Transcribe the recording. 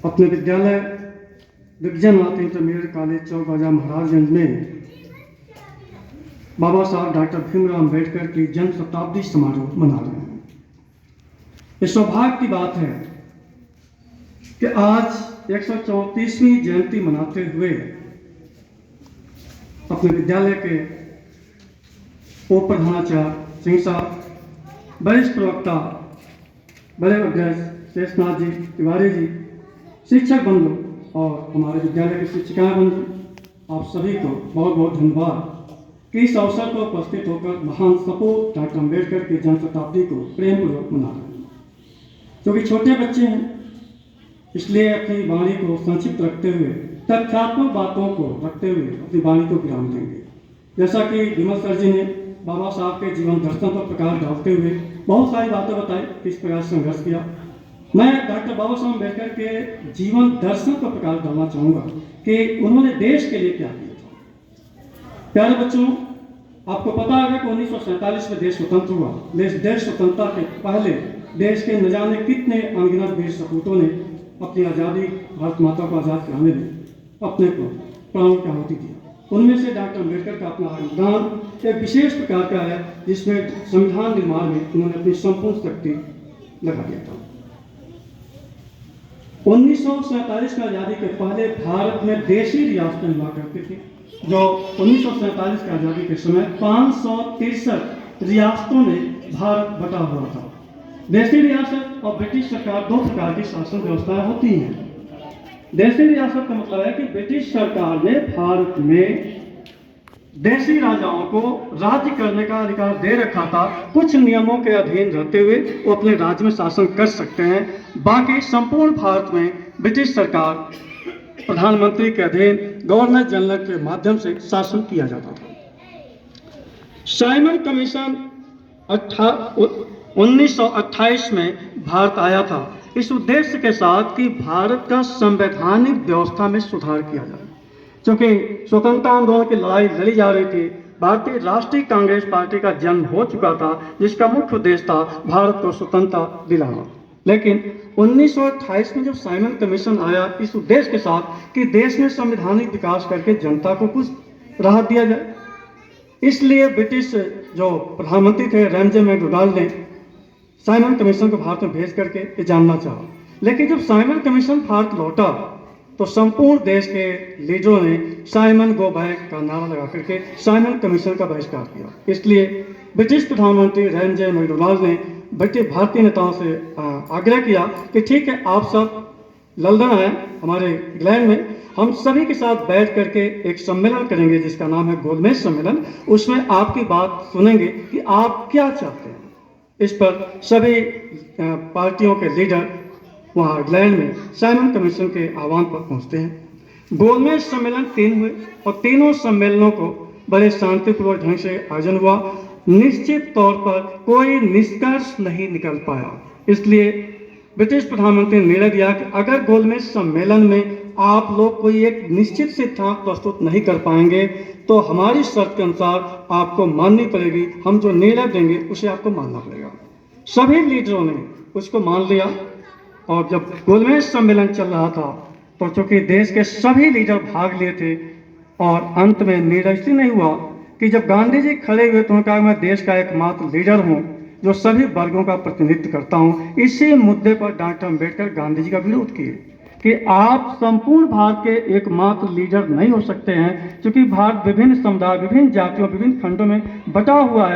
अपने विद्यालय विज्ञान इंटरमीडिएट कॉलेज चौक बाजार महाराजगंज में बाबा साहब डॉक्टर भीमराव अम्बेडकर की जन्म शताब्दी समारोह मना रहे हैं। ये सौभाग्य की बात है कि आज 134वीं जयंती मनाते हुए अपने विद्यालय के उप प्रधानाचार्य सिंह साहब, वरिष्ठ प्रवक्ता बड़े अध्यक्ष शेषनाथ जी तिवारी जी, शिक्षक बंधु और हमारे विद्यालय के शिक्षिकाएं बंधु, आप सभी को बहुत बहुत धन्यवाद कि इस अवसर पर उपस्थित होकर महान सपूत डॉक्टर अम्बेडकर की जन्म शताब्दी को प्रेम पूर्वक मना रहे हैं। क्योंकि छोटे बच्चे हैं, इसलिए अपनी वाणी को संक्षिप्त रखते हुए तथ्यात्मक बातों को रखते हुए अपनी वाणी को विराम देंगे। जैसा कि विमल सर जी ने बाबा साहब के जीवन दर्शन पर प्रकाश डालते हुए बहुत सारी बातें बताई, किस प्रकार संघर्ष किया। मैं डॉक्टर बाबा साहब अम्बेडकर के जीवन दर्शन पर प्रकाश डालना चाहूँगा कि उन्होंने देश के लिए क्या किया था। प्यारे बच्चों, आपको पता है कि 1947 में देश स्वतंत्र हुआ। देश स्वतंत्रता के पहले देश के न जाने कितने अनगिनत वीर सपूतों ने अपनी आज़ादी, भारत माता को आज़ाद कराने में अपने को प्राणों की आहुति दिया। उनमें से डॉक्टर अम्बेडकर का अपना योगदान एक विशेष प्रकार का है, जिसमें संविधान निर्माण में उन्होंने अपनी संपूर्ण शक्ति लगा दिया था। 1947 में आज़ादी के पहले भारत में देशी रियासतें हुआ करती थी, जो 1947 की आज़ादी के समय 563 रियासतों में भारत बटा हुआ था। देशी रियासत और ब्रिटिश सरकार दो प्रकार की शासन व्यवस्थाएं होती हैं। देशी रियासत का मतलब है कि ब्रिटिश सरकार ने भारत में देशी राजाओं को राज्य करने का अधिकार दे रखा था। कुछ नियमों के अधीन रहते हुए वो अपने राज्य में शासन कर सकते हैं। बाकी संपूर्ण भारत में ब्रिटिश सरकार प्रधानमंत्री के अधीन गवर्नर जनरल के माध्यम से शासन किया जाता था। साइमन कमीशन 1928 में भारत आया था इस उद्देश्य के साथ कि भारत का संवैधानिक व्यवस्था में सुधार किया जाए। क्योंकि स्वतंत्रता आंदोलन की लड़ाई लड़ी जा रही थी, भारतीय राष्ट्रीय कांग्रेस पार्टी का जन्म हो चुका था, जिसका मुख्य उद्देश्य था भारत को स्वतंत्रता दिलाना। लेकिन 1928 में जब साइमन कमीशन आया इस उद्देश्य के साथ कि देश में संवैधानिक विकास करके जनता को कुछ राहत दिया जाए, इसलिए ब्रिटिश जो प्रधानमंत्री थे रैमजे मैकडोनाल्ड ने साइमन कमीशन को भारत में भेज करके ये जानना चाहा। लेकिन जब साइमन कमीशन भारत लौटा तो संपूर्ण देश के लीडरों ने साइमन गो बैक का नारा लगा करके साइमन कमीशन का बहिष्कार किया। इसलिए ब्रिटिश प्रधानमंत्री रैमजे मैकडोनाल्ड ने ब्रिटिश भारतीय नेताओं से आग्रह किया कि ठीक है, आप सब लंदन आए हमारे इंग्लैंड में, हम सभी के साथ बैठ करके एक सम्मेलन करेंगे जिसका नाम है गोलमेज सम्मेलन। उसमें आपकी बात सुनेंगे कि आप क्या चाहते हैं। इस पर सभी पार्टियों के लीडर वहाँ इंग्लैंड में साइमन कमीशन के आह्वान पर पहुँचते हैं। गोलमेज सम्मेलन 3 हुए और तीनों सम्मेलनों को बड़े शांतिपूर्वक ढंग से आयोजन हुआ। निश्चित तौर पर कोई निष्कर्ष नहीं निकल पाया। इसलिए ब्रिटिश प्रधानमंत्री ने निर्णय दिया कि अगर गोलमेज सम्मेलन में आप लोग कोई एक निश्चित सिद्धांत प्रस्तुत नहीं कर पाएंगे तो हमारी शर्त के अनुसार आपको माननी पड़ेगी। हम जो निर्णय देंगे उसे आपको मानना पड़ेगा। सभी लीडरों ने उसको मान लिया और जब गोलमेज सम्मेलन चल रहा था तो चूंकि देश के सभी लीडर भाग लिए थे और अंत में निर्णय इसलिए नहीं हुआ कि जब गांधी जी खड़े हुए तो उन्होंने कहा मैं देश का एकमात्र लीडर हूँ जो सभी वर्गों का प्रतिनिधित्व करता हूँ। इसी मुद्दे पर डॉक्टर अम्बेडकर गांधी जी का विरोध किए कि आप संपूर्ण भारत के एकमात्र लीडर नहीं हो सकते हैं, क्योंकि भारत विभिन्न समुदाय, विभिन्न जातियों, विभिन्न खंडों में बटा हुआ है।